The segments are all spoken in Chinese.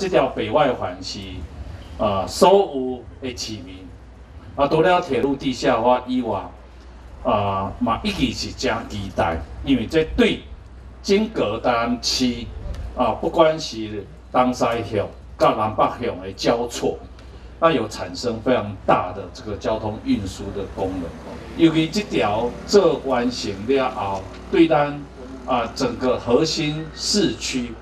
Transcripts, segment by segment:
这条北外环是首有的市民除了铁路地下化以外，嘛一直是真期待，因为这对整个台南市不管是东西向到南北向的交错，有产生非常大的这个交通运输的功能。尤其这条做完成了后，对咱整个核心市区，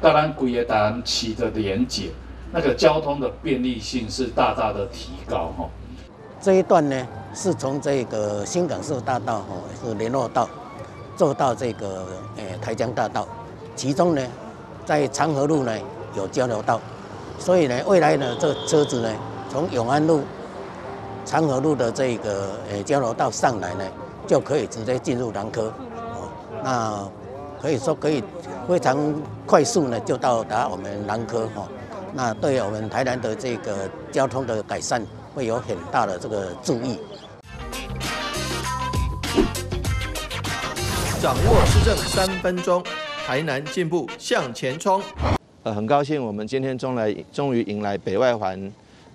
到咱规个台南市的连接，那个交通的便利性是大大的提高哈。这一段呢，是从这个新港市大道是联络道，做到这个台江大道，其中呢，在长河路呢有交流道，所以呢，未来呢，这车子呢，从永安路、长河路的这个交流道上来呢，就可以直接进入南科，那可以说可以非常快速呢就到达我们南科那对我们台南的这个交通的改善会有很大的这个注意。掌握施政3分钟，台南进步向前冲。很高兴我们今天终于迎来北外环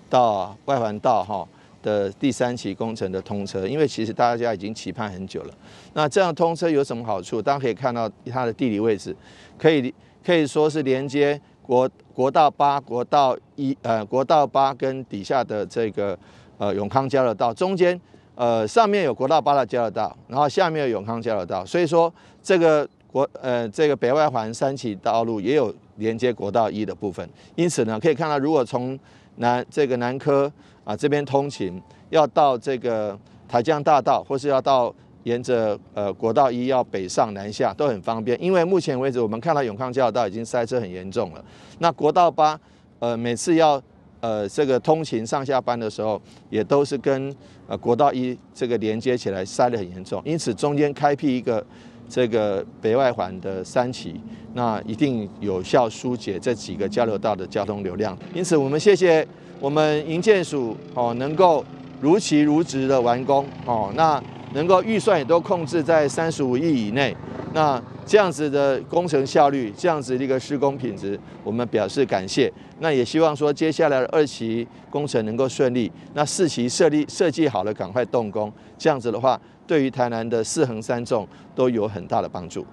到外环道的第3期工程的通车，因为其实大家已经期盼很久了。那这样通车有什么好处？大家可以看到它的地理位置，可以说是连接国道8、国道8跟底下的这个永康交流道，中间上面有国道8的交流道，然后下面有永康交流道，所以说这个北外环3期道路也有连接国道1的部分。因此呢，可以看到如果从南科这边通勤，要到这个台江大道，或是要到沿着国道1要北上南下都很方便。因为目前为止我们看到永康交流道已经塞车很严重了，那国道8每次要这个通勤上下班的时候，也都是跟国道1这个连接起来塞得很严重。因此中间开辟一个这个北外环的3期，那一定有效疏解这几个交流道的交通流量。因此我们谢谢我们营建署能够如期如职的完工那能够预算也都控制在35亿以内，那这样子的工程效率，这样子的一个施工品质，我们表示感谢。那也希望说接下来的2期工程能够顺利，那4期设计好了赶快动工，这样子的话，对于台南的4横3纵都有很大的帮助。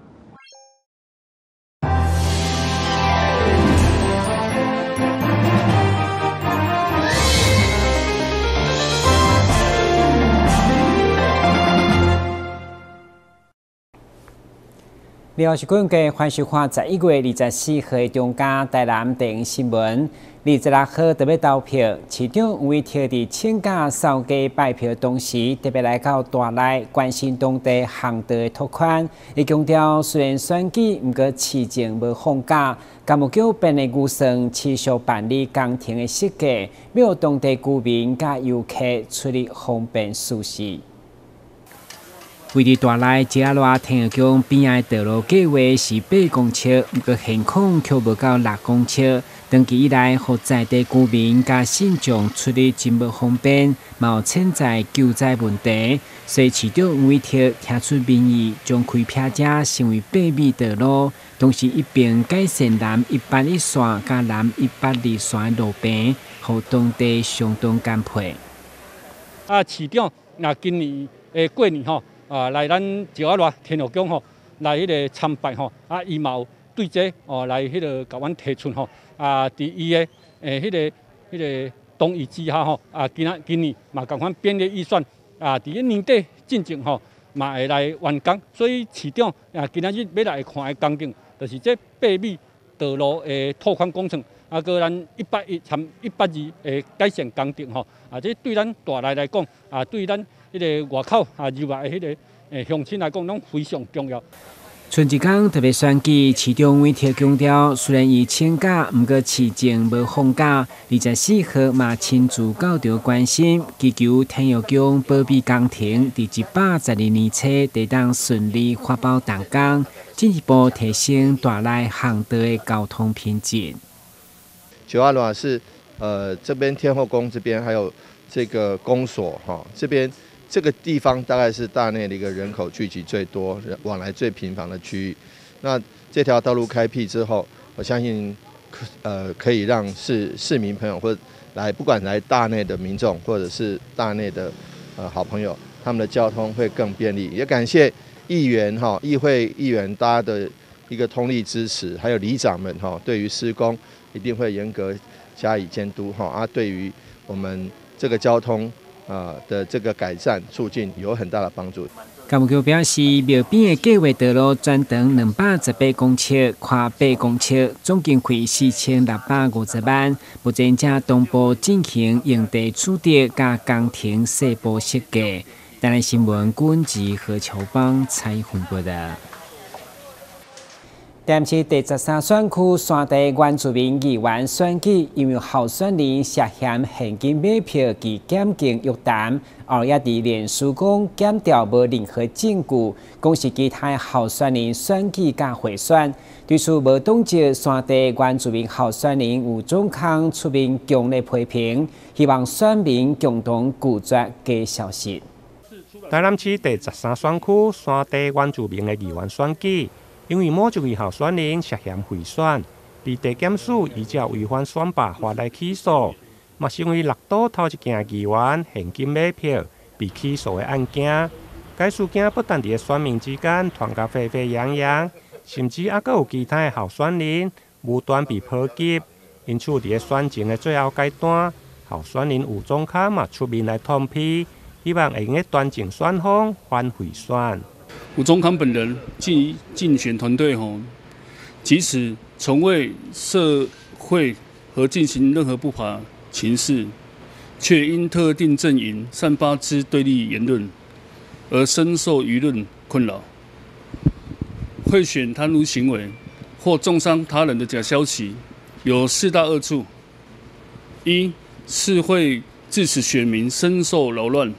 另外是关于环球化11月24號的中嘉台南電影新聞，26號特別投票，市長吳偉條佇請假掃街拜票同時，特別來到大內關心當地巷道的拓寬。伊強調，雖然選舉，不過市政無放假，甲務局辦的預算持續辦理工程的設計，要當地居民甲遊客出入方便舒適。位於大內嘉樂天後宮邊仔道路計劃是8公尺，不過現況卻無到6公尺。長期以來，互在地居民甲信眾出入真無方便，嘛有潛在救災問題。所以市長吳偉條提出民意，將開闢者成為8米道路，同時一並改善南181線甲南182線的路邊，互當地相當減配。市長那今年過年來咱嘉樂天後宮來迄個參拜伊嘛有對這來迄個甲阮提出佇伊個迄個同意之下今年嘛共款編列預算佇個年底進前嘛會來完工，所以市長今仔日要來看的工程，就是這8米道路的拓寬工程，個咱181和182的改善工程這對咱大內來講對咱迄個外口入來迄個鄉親來講，攏非常重要。春節天特別選舉，市長偉條強調，雖然伊請假，不過市政無放假。24號嘛親自到場關心，祈求天後宮保庇工程佇112年初得當順利發包動工，進一步提升大內巷道的交通品質。嘉樂是這邊天後宮這邊還有這個公所這邊。這個地方大概是大內的一個人口聚集最多、往來最頻繁的區域。那這條道路開闢之後，我相信可以让市民朋友或者不管来大内的民众或者是大内的好朋友，他们的交通会更便利。也感谢议员议会议员大家的一个通力支持，还有里长们对于施工一定会严格加以监督对于我们这个交通的这个改善促进有很大的帮助。高木桥表示，庙边的计划道路全长218公尺，宽8公尺，总经费4650万。目前正同步进行用地取得加工程细部设计。台南新闻军及何乔邦采访报道。台南市第13选区山地原住民议员选举，因为候选人涉嫌现金买票及检警约谈，后也伫脸书讲检调无任何证据，讲是其他候选人选举甲贿选。对此无党籍山地原住民候选人吴宗康出面强烈批评，希望选民共同拒绝假消息。台南市第13选区山地原住民的议员选举。因为某一位候选人涉嫌贿选，伫地检署依照违反选罢法来起诉，嘛成为6都头一件议员现金买票被起诉的案件。该事件不但伫选民之间传甲沸沸扬扬，甚至还佫有其他的候选人无端被波及。因此，伫选情的最后阶段，候选人吴宗康嘛出面来痛批，希望会用端正选方反贿选。吴宗康本人及竞选团队即使从未涉会和进行任何不法情事，却因特定阵营散发之对立言论而深受舆论困扰。贿选贪污行为或重伤他人的假消息有4大恶处：一是会致使选民深受扰乱，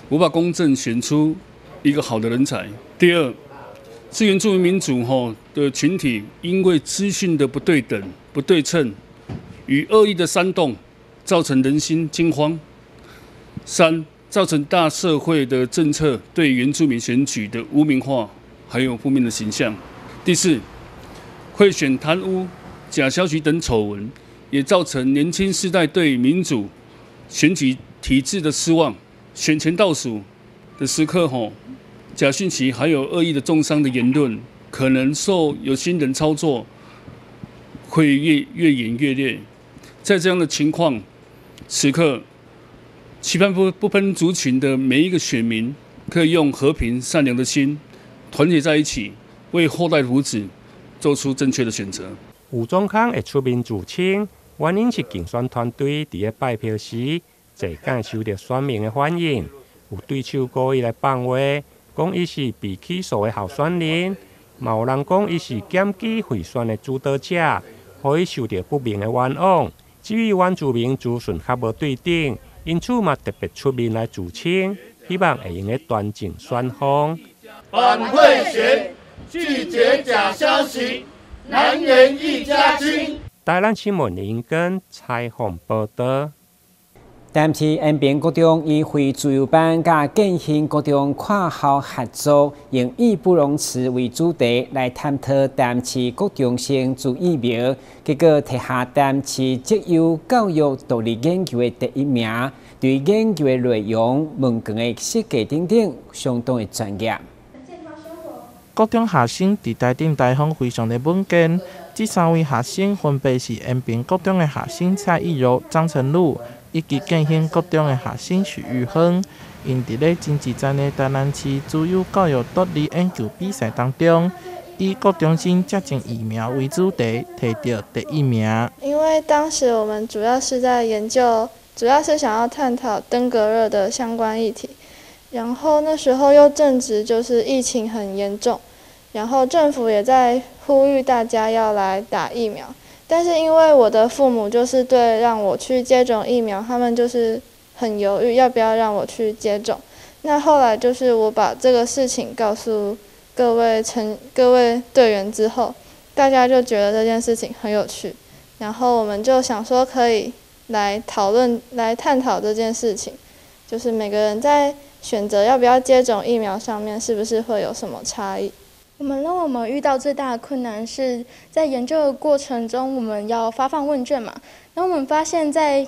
无法公正选出一个好的人才。第二，是原住民民主的群体因为资讯的不对等、不对称与恶意的煽动，造成人心惊慌。三，造成大社会的政策对原住民选举的污名化，还有负面的形象。第四，贿选贪污、假消息等丑闻，也造成年轻世代对民主选举体制的失望。选前倒数的时刻假讯息还有恶意的重伤的言论，可能受有心人操作，会越演越烈。在这样的情况时刻，期盼不分族群的每一个选民，可以用和平善良的心，团结在一起，为后代福祉做出正确的选择。吴宗康会出面自称，原因是竞选团队伫拜票时，侪敢收到选民的反映，有对手故意来放话。讲伊是被起诉的候选人，嘛有人讲伊是检举贿选的主导者，互伊受到不明的冤枉。至于原住民资讯较无对等，因此嘛特别出面来自称，希望会用端正选方。反贿选，拒绝假消息，南辕一家亲。台南新闻林根采访报道。台南市延平高中以非自由班甲建兴高中跨校合作，用义不容辞为主题来探讨台南市高中生自疫苗，结果摕下台南市职优教育独立研究的第1名。对于研究的内容、问卷的设计等等，相当的专业。高中学生伫台顶台风非常的稳健。这3位学生分别是延平高中的学生蔡依柔、张成儒，以及建兴高中的学生许玉亨。因伫咧前一站的台南市自由教育独立研究比赛当中，以高中生接种疫苗为主题，摕到第1名。因为当时我们主要是在研究，主要是想要探讨登革热的相关议题。然后那时候又正值就是疫情很严重，然后政府也在呼吁大家要来打疫苗。但是因为我的父母就是对让我去接种疫苗，他们就是很犹豫要不要让我去接种。那后来就是我把这个事情告诉各位队员之后，大家就觉得这件事情很有趣，然后我们就想说可以来讨论、来探讨这件事情，就是每个人在选择要不要接种疫苗上面是不是会有什么差异。我们认为我们遇到最大的困难是在研究的过程中，我们要发放问卷嘛。然后我们发现，在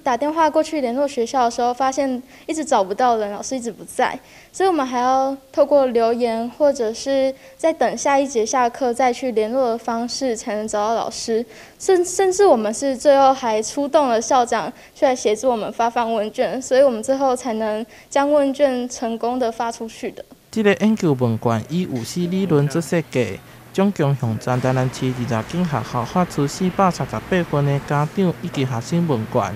打电话过去联络学校的时候，发现一直找不到人，老师一直不在，所以我们还要透过留言或者是在等下一节下课再去联络的方式，才能找到老师。甚至我们是最后还出动了校长去来协助我们发放问卷，所以我们最后才能将问卷成功的发出去的。这个研究问卷以5C理论做设计，总共向全台南市20间学校发出438份的家长以及学生问卷，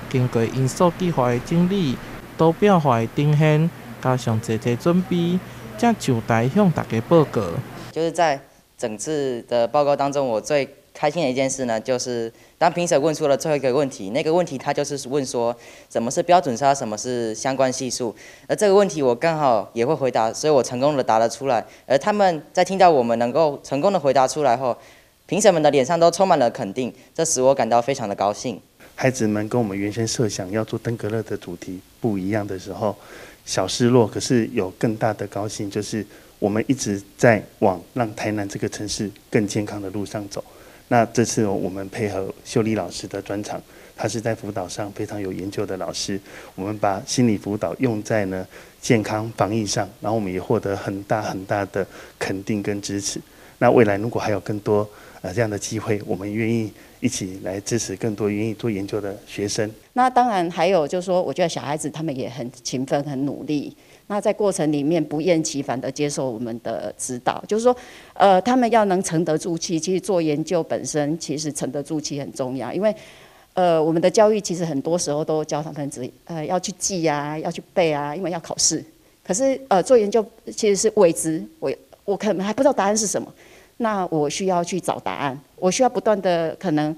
经过因数计划的整理、图表化的呈现，加上齐齐准备，才上台向大家报告。就是在整次的报告当中，我最开心的一件事呢，就是当评审问出了最后一个问题，那个问题他就是问说什么是标准差，什么是相关系数，而这个问题我刚好也会回答，所以我成功的答了出来。而他们在听到我们能够成功的回答出来后，评审们的脸上都充满了肯定，这使我感到非常的高兴。孩子们跟我们原先设想要做登革热的主题不一样的时候，小失落，可是有更大的高兴，就是我们一直在往让台南这个城市更健康的路上走。那这次我们配合秀丽老师的专场，他是在辅导上非常有研究的老师，我们把心理辅导用在健康防疫上，然后我们也获得很大的肯定跟支持。那未来如果还有更多这样的机会，我们愿意一起来支持更多愿意做研究的学生。那当然还有就是说，我觉得小孩子他们也很勤奋、很努力。那在过程里面不厌其烦的接受我们的指导，就是说，他们要能沉得住气。其实做研究本身，其实沉得住气很重要，因为我们的教育其实很多时候都教他们要去记啊，要去背啊，因为要考试。可是做研究其实是未知，我可能还不知道答案是什么，那我需要去找答案，我需要不断的可能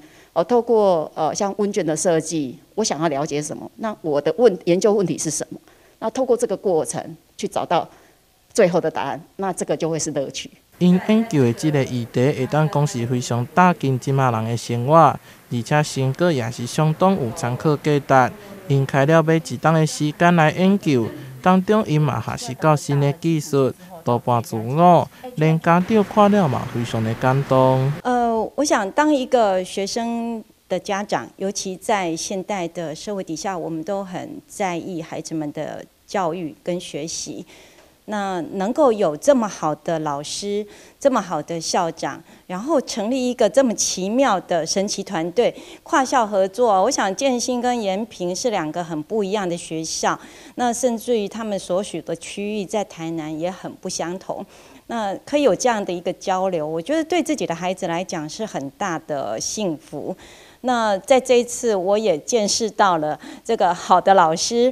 透过像问卷的设计，我想要了解什么，那我的研究问题是什么？那透过这个过程去找到最后的答案，那这个就会是乐趣。因研究的这个议题，会当讲是非常踏进即马人的生活，而且成果也是相当有参考价值。因开了要1冬的时间来研究，当中因嘛学习到新的技术，多半自我，连家长看了嘛非常的感动。我想当一个学生的家长，尤其在现代的社会底下，我们都很在意孩子们的教育跟学习。那能够有这么好的老师，这么好的校长，然后成立一个这么奇妙的神奇团队，跨校合作。我想建新跟延平是2个很不一样的学校，那甚至于他们所属的区域在台南也很不相同。那可以有这样的一个交流，我觉得对自己的孩子来讲是很大的幸福。那在这一次，我也见识到了这个好的老师，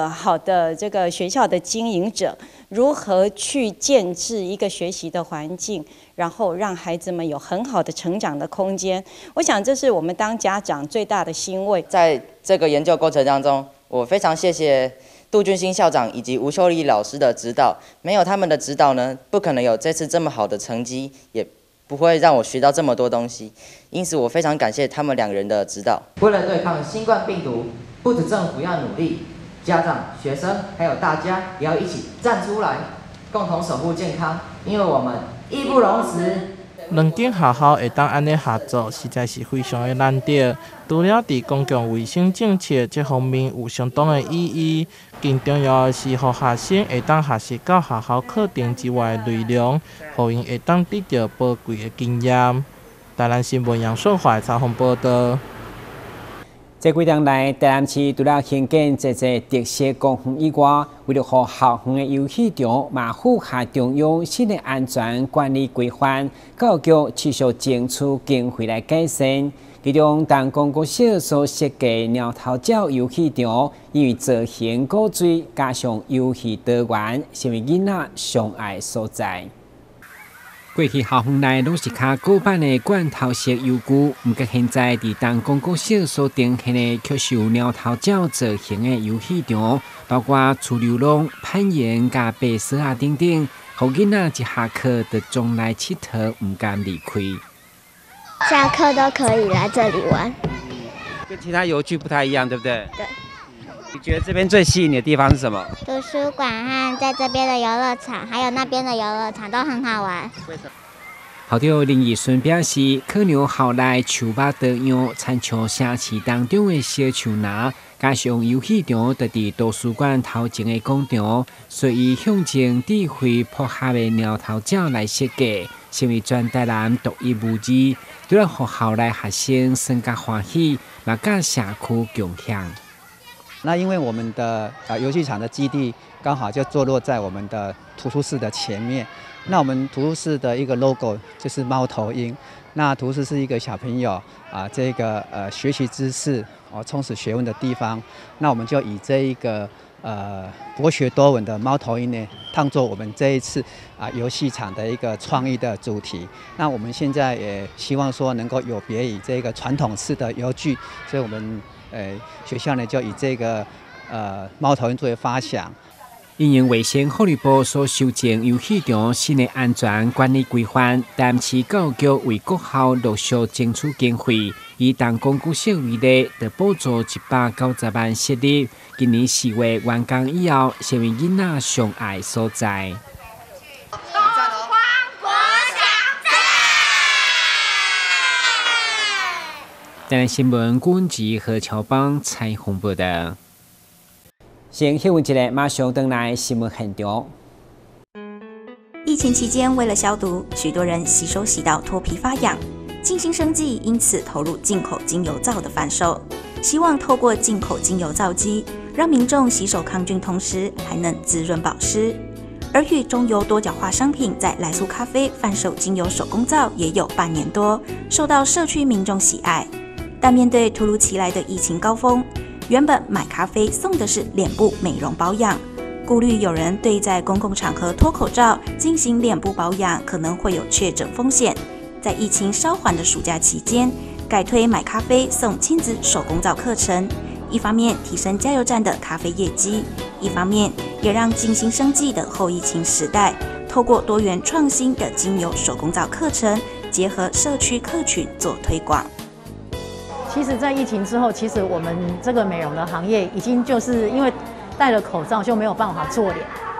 好的这个学校的经营者，如何去建制一个学习的环境，然后让孩子们有很好的成长的空间。我想这是我们当家长最大的欣慰。在这个研究过程当中，我非常谢谢杜俊兴校长以及吴秀丽老师的指导，没有他们的指导呢，不可能有这次这么好的成绩，也不会让我学到这么多东西，因此我非常感谢他们2人的指导。为了对抗新冠病毒，不止政府要努力，家长、学生还有大家也要一起站出来，共同守护健康，因为我们义不容辞。2间学校会当安尼合作，实在是非常的难得。除了伫公共卫生政策这方面有相当的意义，更重要的是，让学生会当学习到学校课程之外的内容，让因会当得到宝贵的经验。台南新闻杨顺华采访报道。这几天来，台南市除了兴建这特色公园以外，为了让校园的游戏场嘛符合中央新的安全管理规范，教育局持续争取经费来改善。其中，当公共社所设计鸟头角游戏场，因为造型古锥，加上游戏多元，成为囡仔上爱所在。过去校园内拢是较古板的罐头式游具，毋过现在伫当公共社所呈现的却是有鸟头角造型的游戏场，包括出流浪、攀岩、甲爬蛇啊等等，互囡仔一下课就总来佚佗，毋甘离开。下课都可以来这里玩，跟其他游具不太一样，对不对？对。你觉得这边最吸引你的地方是什么？图书馆和在这边的游乐场，还有那边的游乐场都很好玩。校长林义顺表示，可能校内树木多样，参照城市当中的小树林，加上游戏场就伫图书馆头前的广场，所以向前智慧铺合的鸟头鸟来设计，成为全台南独一无二，除了让校内学生更加欢喜，也甲社区共享。那因为我们的游戏场的基地刚好就坐落在我们的图书室的前面。那我们图书室的一个 logo 就是猫头鹰。那图书室是一个小朋友这个学习知识充实学问的地方。那我们就以这一个博学多闻的猫头鹰呢，当做我们这一次游戏场的一个创意的主题。那我们现在也希望说能够有别于这个传统式的游具，所以我们学校呢就以这个猫头鹰作为发想。因应卫生福利部所修正游戏场新的安全管理规范，台南市教育局为各校陆续争取经费，以动工具社为例，就补助190万设立。今年4月完工以后，成为囡仔上爱所在。台南新闻管制何乔邦采访报道。先休息一下，马上回来新闻现场。疫情期间，为了消毒，许多人洗手洗到脱皮发痒。静心生技因此投入进口精油皂的贩售，希望透过进口精油皂机，让民众洗手抗菌，同时还能滋润保湿。而与中油多角化商品在来速咖啡贩售精油手工皂也有半年多，受到社区民众喜爱。但面对突如其来的疫情高峰，原本买咖啡送的是脸部美容保养，顾虑有人对在公共场合脱口罩进行脸部保养可能会有确诊风险，在疫情稍缓的暑假期间，改推买咖啡送亲子手工皂课程，一方面提升加油站的咖啡业绩，一方面也让静心生技的后疫情时代，透过多元创新的精油手工皂课程，结合社区客群做推广。其实，在疫情之后，其实我们这个美容的行业已经就是因为戴了口罩就没有办法做脸。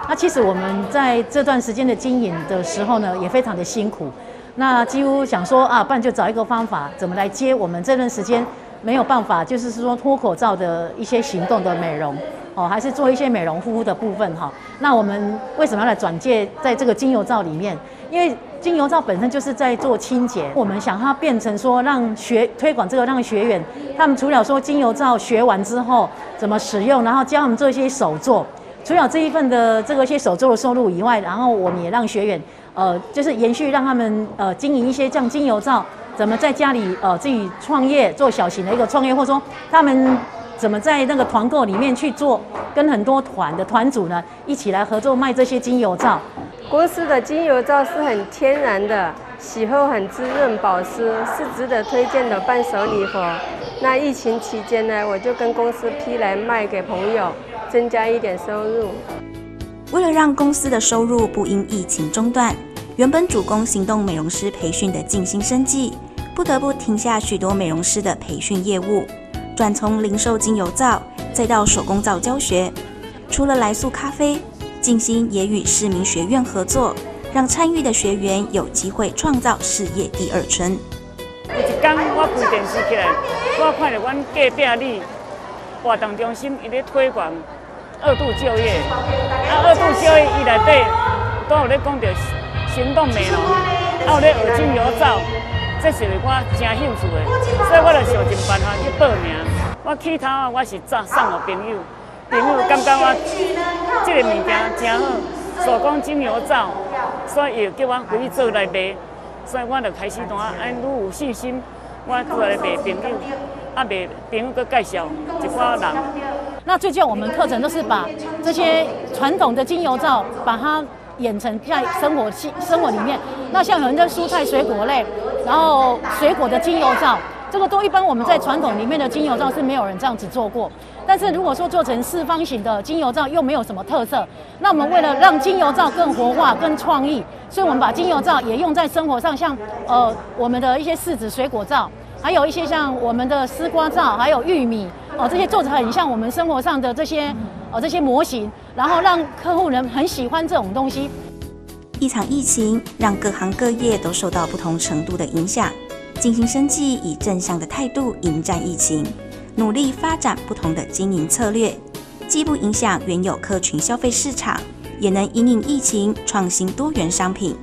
那其实我们在这段时间的经营的时候呢，也非常的辛苦。那几乎想说不然就找一个方法，怎么来接我们这段时间没有办法，就是说脱口罩的一些行动的美容，还是做一些美容护肤的部分哈。那我们为什么要来转介在这个精油皂里面？因为精油皂本身就是在做清洁，我们想它变成说让推广这个，让学员他们除了说精油皂学完之后怎么使用，然后教他们做一些手作，除了这一份的这个一些手作的收入以外，然后我们也让学员就是延续让他们经营一些这样精油皂，怎么在家里自己创业做小型的一个创业，或者说他们怎么在那个团购里面去做，跟很多团的团主呢一起来合作卖这些精油皂。公司的精油皂是很天然的，洗后很滋润保湿，是值得推荐的伴手礼盒。那疫情期间呢，我就跟公司批来卖给朋友，增加一点收入。为了让公司的收入不因疫情中断，原本主攻行动美容师培训的静心生技，不得不停下许多美容师的培训业务，转从零售精油皂，再到手工皂教学。除了来速咖啡，静心也与市民学院合作，让参与的学员有机会创造事业第二春。有一天我开电视起来，我看到阮隔壁里活动中心伊咧推广二度就业，二度就业伊内底都有咧讲到行动美容，有咧学精油皂，这是我真兴趣的，所以我就想尽办法去报名。我起头我是送互朋友。朋友感觉我这个物件真好，手工精油皂，所以又叫我回去做来卖，所以我就开始愈有信心，我做来卖朋友，卖朋友佮介绍一寡人。那最近我们课程都是把这些传统的精油皂，把它演成在生活里面。那像有人的蔬菜水果类，然后水果的精油皂。这个都一般我们在传统里面的精油皂是没有人这样子做过，但是如果说做成四方形的精油皂又没有什么特色，那我们为了让精油皂更活化、更创意，所以我们把精油皂也用在生活上，像我们的一些柿子水果皂，还有一些像我们的丝瓜皂，还有玉米，这些做得很像我们生活上的这些模型，然后让客户人很喜欢这种东西。一场疫情让各行各业都受到不同程度的影响，进行生计以正向的态度迎战疫情，努力发展不同的经营策略，既不影响原有客群消费市场，也能因应疫情创新多元商品。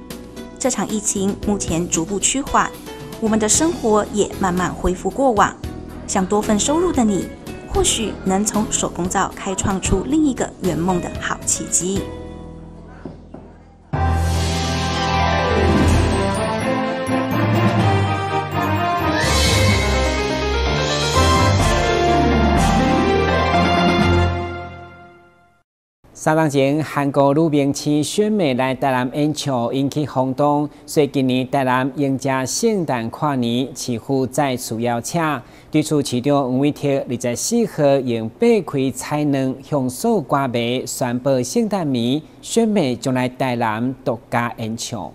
这场疫情目前逐步趋缓，我们的生活也慢慢恢复过往。想多份收入的你，或许能从手工皂开创出另一个圆梦的好契机。3年前，韩国女明星选美来台南演唱引起轰动，所以今年台南迎接圣诞跨年，似乎再次邀请。对此，市长黄伟哲24号用8开才能向所歌迷宣布，圣诞迷选美将来台南独家演唱。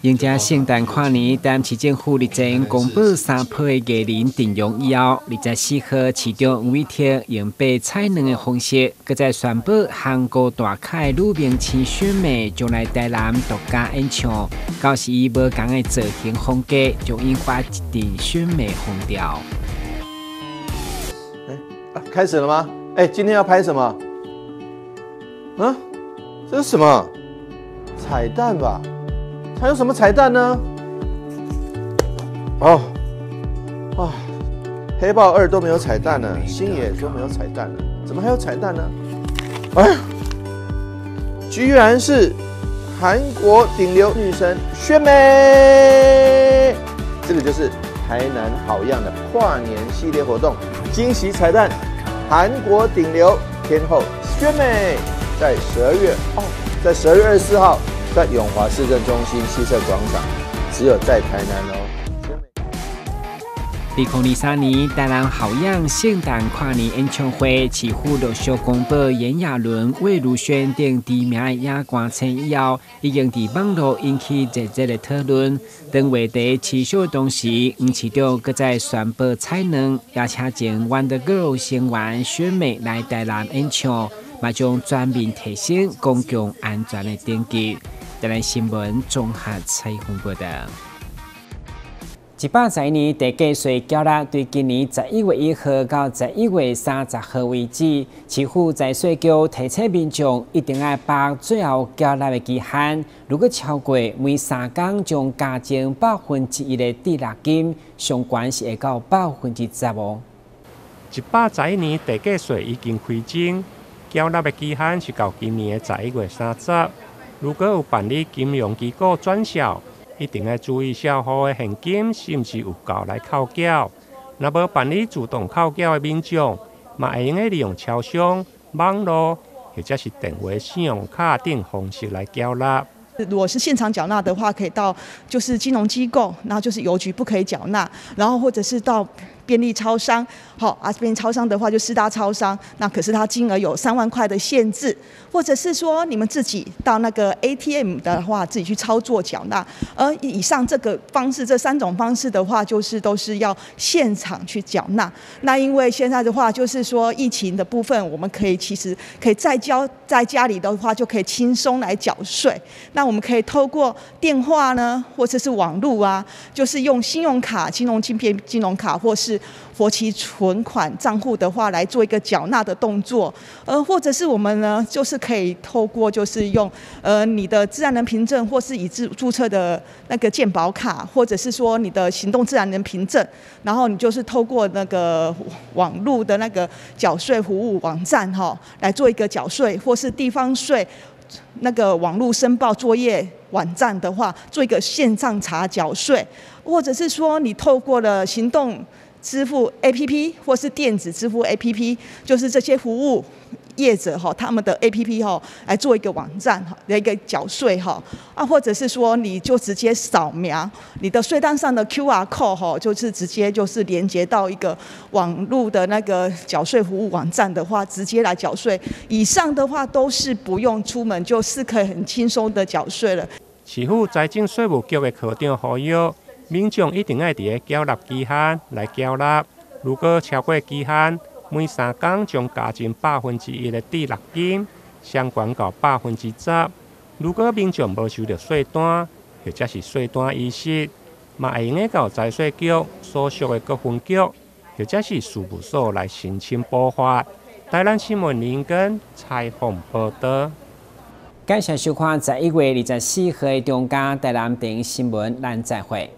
迎接圣诞跨年，但市政府日前公布3批的艺人阵容以后，24号市长黄伟哲用8彩两的方式，搁再宣布韩国大咖女明星选美将来台南独家演唱，到时以无同的造型风格，将引发一阵选美风潮。开始了吗？今天要拍什么？这是什么？彩蛋吧？还有什么彩蛋呢？黑豹2都没有彩蛋了，星野都没有彩蛋了，怎么还有彩蛋呢？居然是韩国顶流女神宣美，这个就是台南好样的跨年系列活动惊喜彩蛋，韩国顶流天后宣美在12月24号。在永华市政中心西侧广场，只有在台南哦。2023年台南好样圣诞跨年演唱会，似乎陆续公布炎亚纶、魏如萱等知名的亚冠星以后，已经在网络引起热烈的讨论。当话题持续的同时，黄市长搁再宣布才能邀请前 Wonder Girl 成员选美来台南演唱，嘛将全面提升公共安全的等级。台南新闻综合采访报道。112年地价税缴纳对今年11月1號到11月30號為止，市府財稅局提醒民眾一定要把最後繳納的期限，如果超過每3天將加徵1%的抵納金，上懸是會到15%。112年地價稅已經開徵，繳納的期限是到今年的11月30。如果有辦理金融機構轉銷，一定要注意銷戶的現金是不是有夠來扣繳。若無辦理自動扣繳的民眾，嘛會用利用超商、網絡或者是電話信用卡等方式來繳納。如果是現場繳納的話，可以到就是金融機構，然後就是郵局不可以繳納，然後或者是到便利超商，便利超商的話就4大超商，那可是它金額有3萬塊的限制，或者是說你們自己到那個 ATM 的話，自己去操作繳納。而以上這個方式，這3種方式的話，就是都是要現場去繳納。那因為現在的話，就是說疫情的部分，我們其實可以在家裡的話，就可以輕鬆來繳稅。那我們可以透過電話呢，或者是網絡啊，就是用信用卡、金融卡，或是活期存款賬戶的話，來做一個繳納的動作。或者是我們呢，就是可以透過就是用你的自然人憑證，或是已註冊的那個健保卡，或者是說你的行動自然人憑證，然後你就是透過那個網絡的那個繳稅服務網站來做一個繳稅，或是地方稅那個網絡申報作業網站的話，做一個線上查繳稅，或者是說你透過了行動支付 APP 或是電子支付 APP， 就是這些服務業者他們的 APP 來做一個網站的一個繳稅或者是說你就直接掃描你的稅單上的 QR code 就是直接就是連接到一個網絡的那個繳稅服務網站的話，直接來繳稅。以上的話都是不用出門，就是可以很輕鬆的繳稅了。市府財政稅務局的科長呼籲民眾一定要在繳納期限來繳納，如果超过期限，每3天将加征1%的抵押金，相关到10%。如果民众无收到税单，或者是税单遗失，嘛会用到财税局所属的各分局，或者是事务所来申请补发。台南新闻林根采访报道。感谢收看11月24日的中嘉台南电视新闻，咱再会。